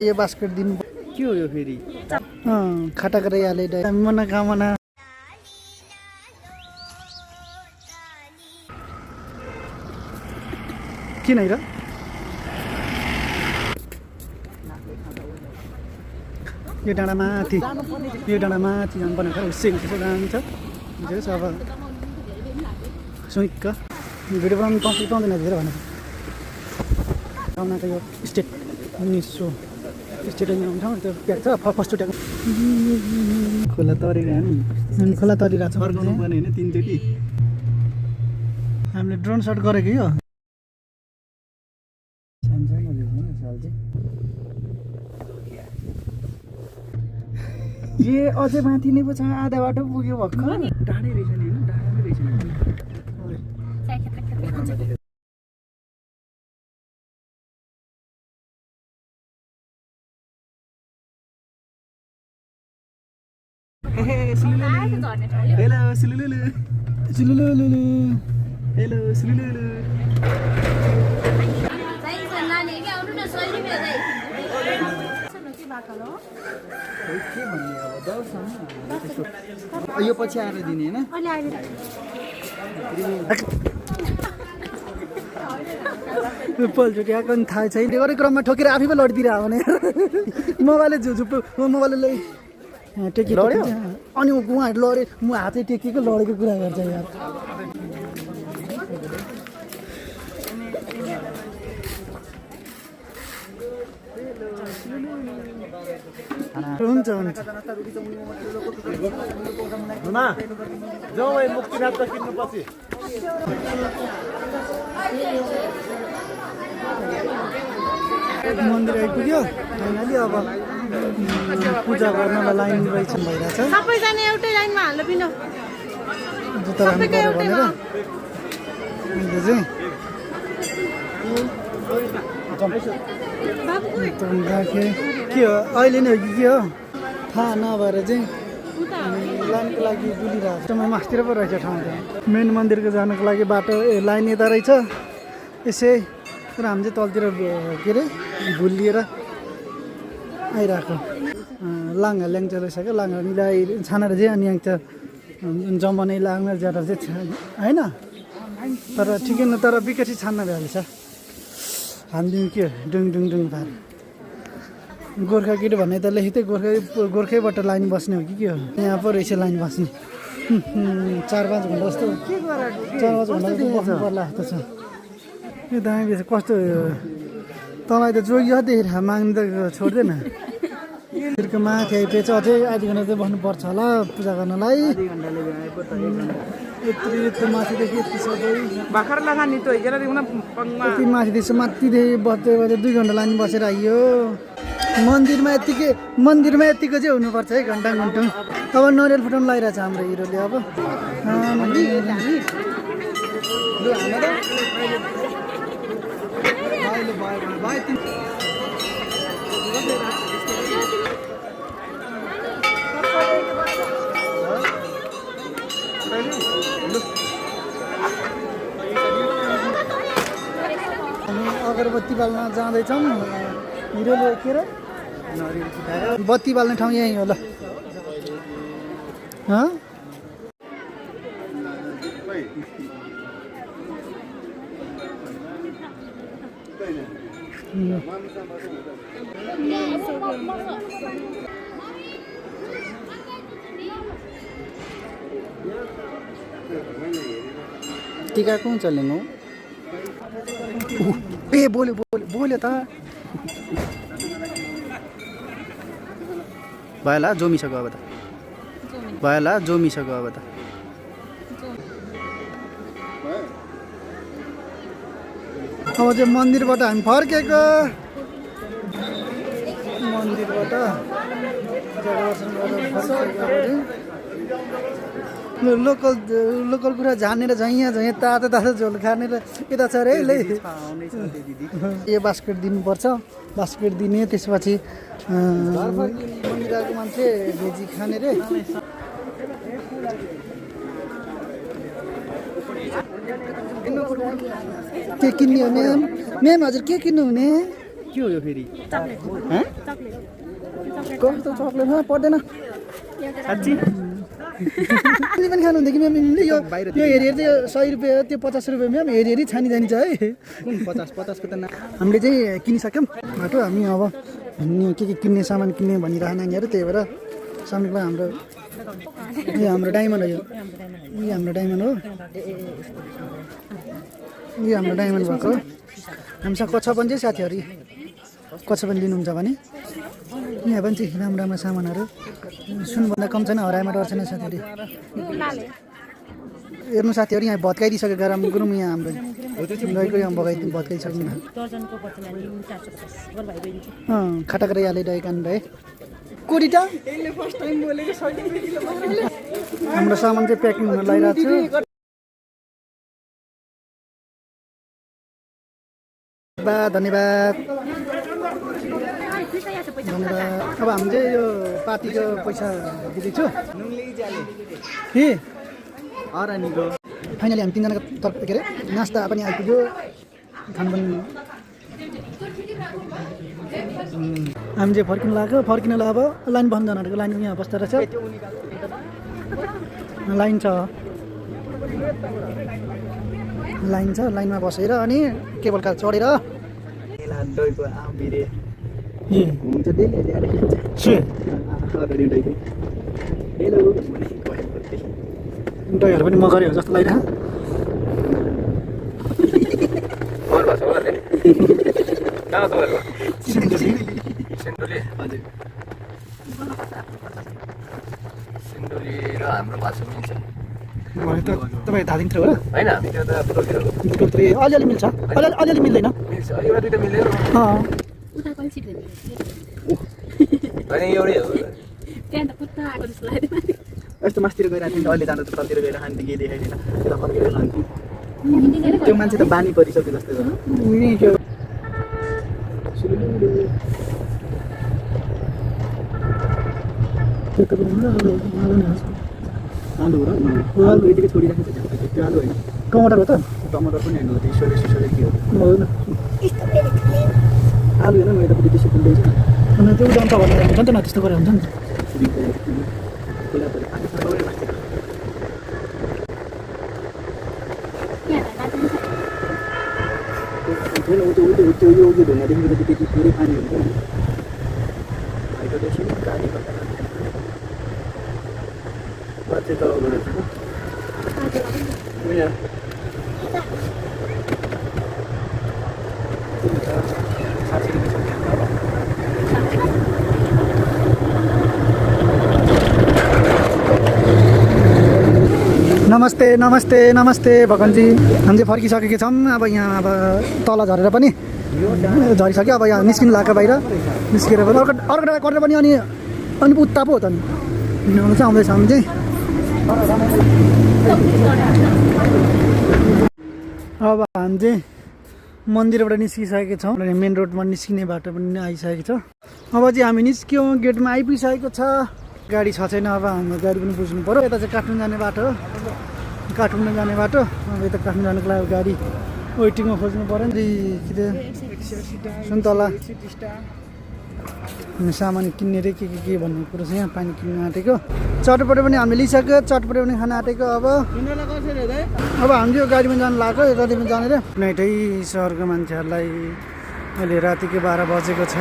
यो बास्केट दिनु के हो यो फेरि खाटा गराइहाले मनोकामना किन है र यो डाँडा माथि जानुपर्ने खै सिङ त्यसो जान्छ अब सुइक्क भिडियो बनाउनु पाउँदैन धेरै भनेर यो स्टेट मिनिस्ट्रो स्टेडियम ठाउँ त्यो प्याक छ फर्स्ट उठाएको खोला तरिरहेको खोला तरिरहेको छ फर्काउनु पर्ने होइन तिनचोटि हामीले ड्रोन सट गरेको यो ए अझै माथि नै पो छ आधा बाटो पुग्यो भर्खर टाढै रहेछ नि होइन टाढामै रहेछ नि हेलो सुलुलुलु सुलुलुलुलु हेलो सुलुलुलु यो पछि आएर दिने होइन पहिलोचोटि आएको नि थाहा छैन त्यो गरेको क्रममा ठोकेर आफै पो लडिदिएर भने मोबाइलले झुझुप्पो मोबाइलले टेकी लड्यो अनि उहाँहरू लडे म हातै टेकेको लडेको कुरा गर्छ यार हुन्छ हुन्छ जाउँ मुक्तिनाथ किन्नु पछि मन्दिर आइपुग्यो फाइनली अब पूजा गर्नलाई लाइन रहेछ भइरहेछ सबैजना एउटै लाइनमा हाल्नु पिन जुत्ता राम्रो गऱ्यो भनेर अहिले चाहिँ राखेँ के हो अहिले नै हो कि के हो थाहा नभएर चाहिँ लाइनको लागि डुलिरहेको छ मासतिर पो रहेछ ठाउँ मेन मन्दिरको जानको लागि बाटो लाइन यता रहेछ यसै तर हामी चाहिँ तलतिर के अरे भुलिएर आइरहेको लाङ्गा ल्याङ्चा रहेछ क्या लाङ्गा मिलाइ छानेर चाहिँ अनि यहाँ जमानै लाङ्गा ज्यादा चाहिँ होइन तर ठिकै न तर विकटी छान्न भइहाल्छ हानिदिउँ के डुङ डुङ डुङ पार गोर्खा केटी भन्ने त लेखिँदै गोर्खैबाट लाइन बस्ने हो कि के हो यहाँ पो रहेछ लाइन बस्ने 4-5 घन्टा जस्तो 4-5 घन्टा जस्तो बस्नु पर्ला जस्तो छ यो दामी बेस कस्तो तँलाई त जोगियो देखेर माग्नु त छोड्दैन तिर्को माथि आइपुगेछ अझै आधी घन्टा चाहिँ बस्नुपर्छ होला पूजा गर्नलाई यति माथिदेखि यति सबै यति माथिदेखि माथिदेखि बस्दै 2 घन्टा लाइन बसेर आइयो मन्दिरमा यतिको चाहिँ हुनुपर्छ है घन्टा अब नरियल फुटाउनु लगाइरहेछ हाम्रो हिरोले अब अगरबत्ती बाल्न जाँदैछौँ हिरोले के अरे बत्ती बाल्ने ठाउँ यहीँ हो ल टिका कौन चलेंगे ए बोल्यो त भएला जोमिसक्यो अब त अब चाहिँ मन्दिरबाट हामी फर्केको मन्दिरबाट लोकल कुरा झानेर झैँ तातो झोल खानेर यता छ अरे यो बास्केट दिनुपर्छ बास्केट दिने त्यसपछि मन्दिरको मान्छे भेजी खाने रे के किन्ने हो म्याम हजुर के किन्नु हुने के हो यो फेरि चक्लेट हँ चक्लेट कस्तो चक्लेट पर्दैन साँच्ची अहिले पनि खानुहुन्थ्यो कि म्याम यो यो हेरी हेरी चाहिँ 100 रुपियाँ त्यो 50 रुपियाँ म्याम हेरी हेरी छानी जानी छ है कुन 50 को त ना हामीले चाहिँ किनिसक्यौँ बाटो हामी अब के किन्ने सामान किन्ने भनिरहेको नानीहरू त्यही भएर सामानको हाम्रो यो हाम्रो डायमन्ड हो यो हाम्रो डायमन्ड हो यो हाम्रो डायमन्ड भएको हो हामीसँग कच्छ पनि चाहिँ साथीहरू कच्छ पनि लिनुहुन्छ भने यहाँ पनि चाहिँ राम्रो राम्रो सामानहरू सुनभन्दा कम छैन हराएमा डर छैन साथीहरू हेर्नु साथीहरू यहाँ भत्काइदिइसक्यो गरम गुरुङ यहाँ हाम्रो गएको यहाँ भत्काइसक्नु खाटा गरेर हाले डाइ कान भाइ कोरिटा हाम्रो सामान चाहिँ प्याकिङ हुन लागिरहेको छु धन्यवाद अब हामी चाहिँ यो पार्टीको पैसा दिँदैछु के अरानीको फाइनली हामी तिनजनाको तर्फ के अरे नास्ता पनि आइपुग्यो खानु पनि हामी चाहिँ फर्किनु अब लाइन बन्द जनाहरूको लाइन यहाँ बस्दो रहेछ लाइन छ लाइनमा बसेर अनि केबल कार चढेर डोइको आम्बिरे ए हुन्छ डेली अगाडि डोइको हेलो दहीहरू पनि मगरे हो जस्तो लागिरहेको सिन्धुली र हाम्रो भाषा मिल्छ तपाईँ धादिङ थियो होला होइन हामी त्यो त पुरोतिर अलिअलि मिल्छ अलिअलि मिल्दैन मिल्छ एउटा दुइटा मिल्दैन होइन एउटै हो यस्तो मासतिर गइरहेको थियो अहिले जाँदा त तलतिर गएर खान्थ्यो केही देखाइदिएन यता फर्केर लान्थ्यो त्यो मान्छे त बानी परिसक्यो जस्तो आलु हो र आलु यतिकै छोडिराखेको छ त्यो आलु होइन टमाटर हो त टमाटर पनि होइन त्यसोले के हो होइन आलु होइन म यतापट्टि त्यसो फुल्दैछ अनि त्यो उदाहरण त भनेर हुन्छ नि त न त्यस्तो गरेर हुन्छ नि त्यो यो ढुङ्गादेखि त त्यति पुरै पानी हुन्छ नि आइकटेपछि गाडी बाटो तलबाट नमस्ते नमस्ते नमस्ते भगवान्जी हामी चाहिँ फर्किसकेका छौँ अब यहाँ अब तल झरेर पनि झरिसक्यो अब यहाँ निस्किनु लाग्यो बाहिर निस्केर पनि अर्को डाँडा गरेर पनि अनि उता पो हो त नि हिँड्नु चाहिँ आउँदैछ हामी चाहिँ अब हामी चाहिँ मन्दिरबाट निस्किसकेको छौँ मेन रोडमा निस्किने बाटो पनि आइसकेको छ अब चाहिँ हामी निस्क्यौँ गेटमा आइपुगिसकेको छ गाडी छ छैन अब हाम्रो गाडी पनि बुझ्नु पऱ्यो यता चाहिँ काठमाडौँ जाने बाटो अब यता काठमाडौँ जानुको लागि गाडी वेटिङमा खोज्नु पऱ्यो नि के सुन्तला सामान किन्ने रे के भन्ने कुरो छ यहाँ पानी किन्नु आँटेको चटपटे पनि हामीले लिइसक्यो चटपटे पनि खान आँटेको अब हामी यो गाडीमा जानु लाग्यो यतातिर पनि जाने रे नाइटै सहरको मान्छेहरूलाई अहिले रातिको 12 बजेको छ